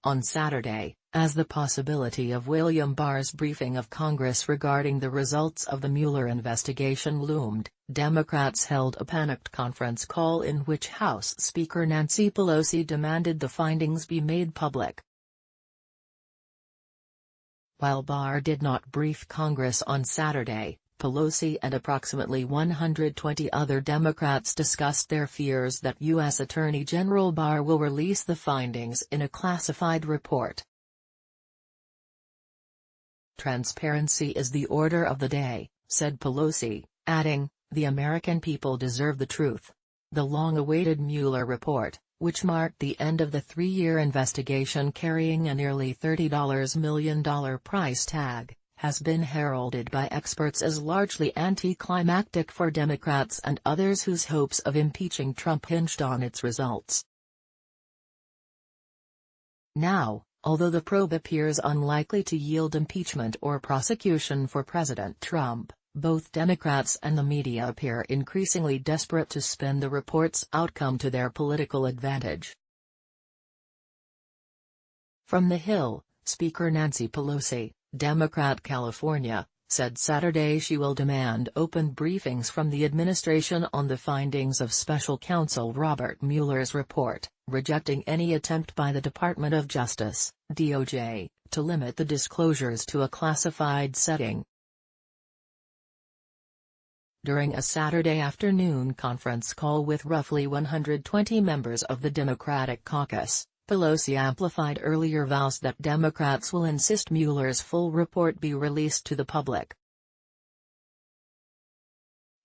On Saturday, as the possibility of William Barr's briefing of Congress regarding the results of the Mueller investigation loomed, Democrats held a panicked conference call in which House Speaker Nancy Pelosi demanded the findings be made public. While Barr did not brief Congress on Saturday, Pelosi and approximately 120 other Democrats discussed their fears that U.S. Attorney General Barr will release the findings in a classified report. "Transparency is the order of the day," said Pelosi, adding, "The American people deserve the truth." The long-awaited Mueller report, which marked the end of the 3-year investigation carrying a nearly $30 million price tag, has been heralded by experts as largely anticlimactic for Democrats and others whose hopes of impeaching Trump hinged on its results. Now, although the probe appears unlikely to yield impeachment or prosecution for President Trump, both Democrats and the media appear increasingly desperate to spin the report's outcome to their political advantage. From the Hill, Speaker Nancy Pelosi, Democrat California, said Saturday she will demand open briefings from the administration on the findings of Special Counsel Robert Mueller's report, rejecting any attempt by the Department of Justice, DOJ, to limit the disclosures to a classified setting. During a Saturday afternoon conference call with roughly 120 members of the Democratic caucus, Pelosi amplified earlier vows that Democrats will insist Mueller's full report be released to the public.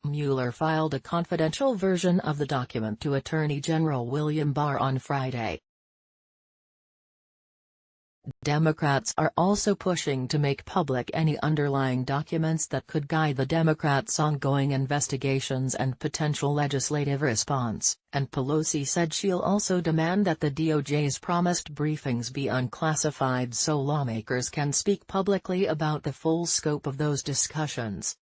Mueller filed a confidential version of the document to Attorney General William Barr on Friday. Democrats are also pushing to make public any underlying documents that could guide the Democrats' ongoing investigations and potential legislative response, and Pelosi said she'll also demand that the DOJ's promised briefings be unclassified so lawmakers can speak publicly about the full scope of those discussions.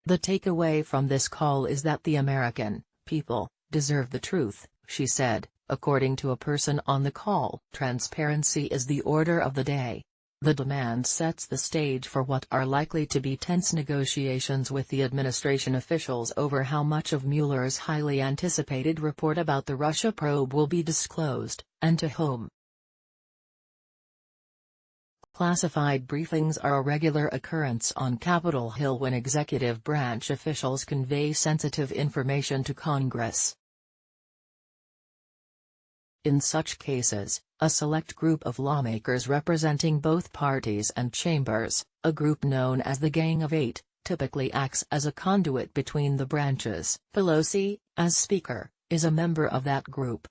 "The takeaway from this call is that the American people deserve the truth," she said. According to a person on the call, transparency is the order of the day. The demand sets the stage for what are likely to be tense negotiations with the administration officials over how much of Mueller's highly anticipated report about the Russia probe will be disclosed, and to whom. Classified briefings are a regular occurrence on Capitol Hill when executive branch officials convey sensitive information to Congress. In such cases, a select group of lawmakers representing both parties and chambers, a group known as the Gang of Eight, typically acts as a conduit between the branches. Pelosi, as Speaker, is a member of that group.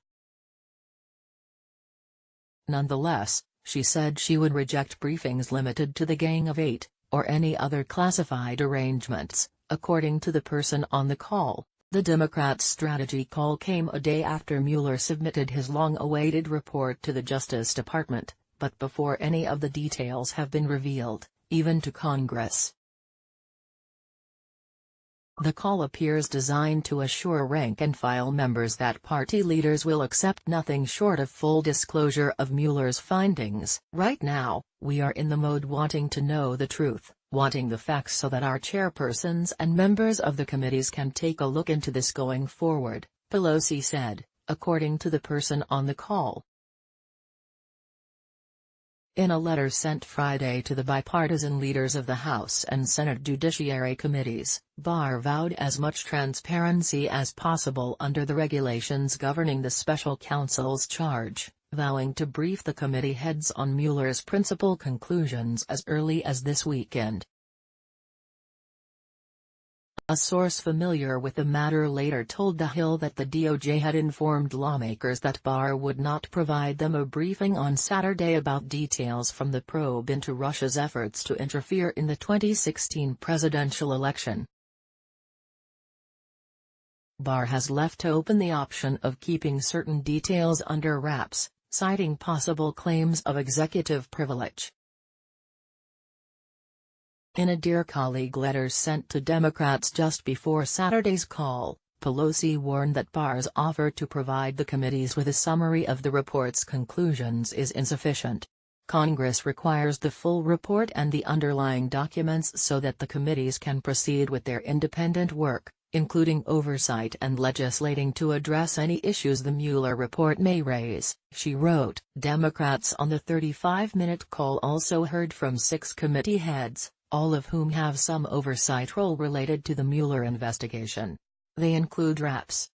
Nonetheless, she said she would reject briefings limited to the Gang of Eight, or any other classified arrangements, according to the person on the call. The Democrats' strategy call came a day after Mueller submitted his long-awaited report to the Justice Department, but before any of the details have been revealed, even to Congress. The call appears designed to assure rank-and-file members that party leaders will accept nothing short of full disclosure of Mueller's findings. "Right now, we are in the mode wanting to know the truth, wanting the facts so that our chairpersons and members of the committees can take a look into this going forward," Pelosi said, according to the person on the call. In a letter sent Friday to the bipartisan leaders of the House and Senate Judiciary Committees, Barr vowed as much transparency as possible under the regulations governing the special counsel's charge, vowing to brief the committee heads on Mueller's principal conclusions as early as this weekend. A source familiar with the matter later told The Hill that the DOJ had informed lawmakers that Barr would not provide them a briefing on Saturday about details from the probe into Russia's efforts to interfere in the 2016 presidential election. Barr has left open the option of keeping certain details under wraps, citing possible claims of executive privilege. In a Dear Colleague letter sent to Democrats just before Saturday's call, Pelosi warned that Barr's offer to provide the committees with a summary of the report's conclusions is insufficient. Congress requires the full report and the underlying documents so that the committees can proceed with their independent work, including oversight and legislating to address any issues the Mueller report may raise, she wrote. Democrats on the 35-minute call also heard from 6 committee heads, all of whom have some oversight role related to the Mueller investigation. They include Reps.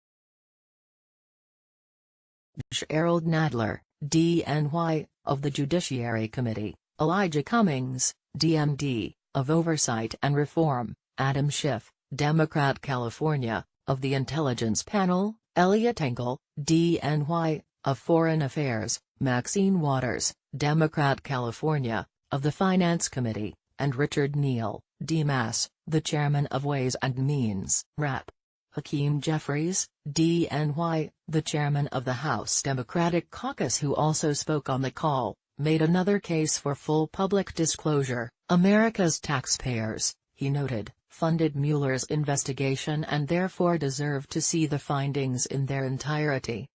Gerald Nadler, DNY, of the Judiciary Committee, Elijah Cummings, DMD, of Oversight and Reform, Adam Schiff, Democrat California, of the Intelligence Panel, Elliot Engel, DNY, of Foreign Affairs, Maxine Waters, Democrat California, of the Finance Committee, and Richard Neal, D-Mass, the Chairman of Ways and Means. Rep. Hakeem Jeffries, DNY, the chairman of the House Democratic Caucus who also spoke on the call, made another case for full public disclosure. America's taxpayers, he noted, funded Mueller's investigation and therefore deserve to see the findings in their entirety.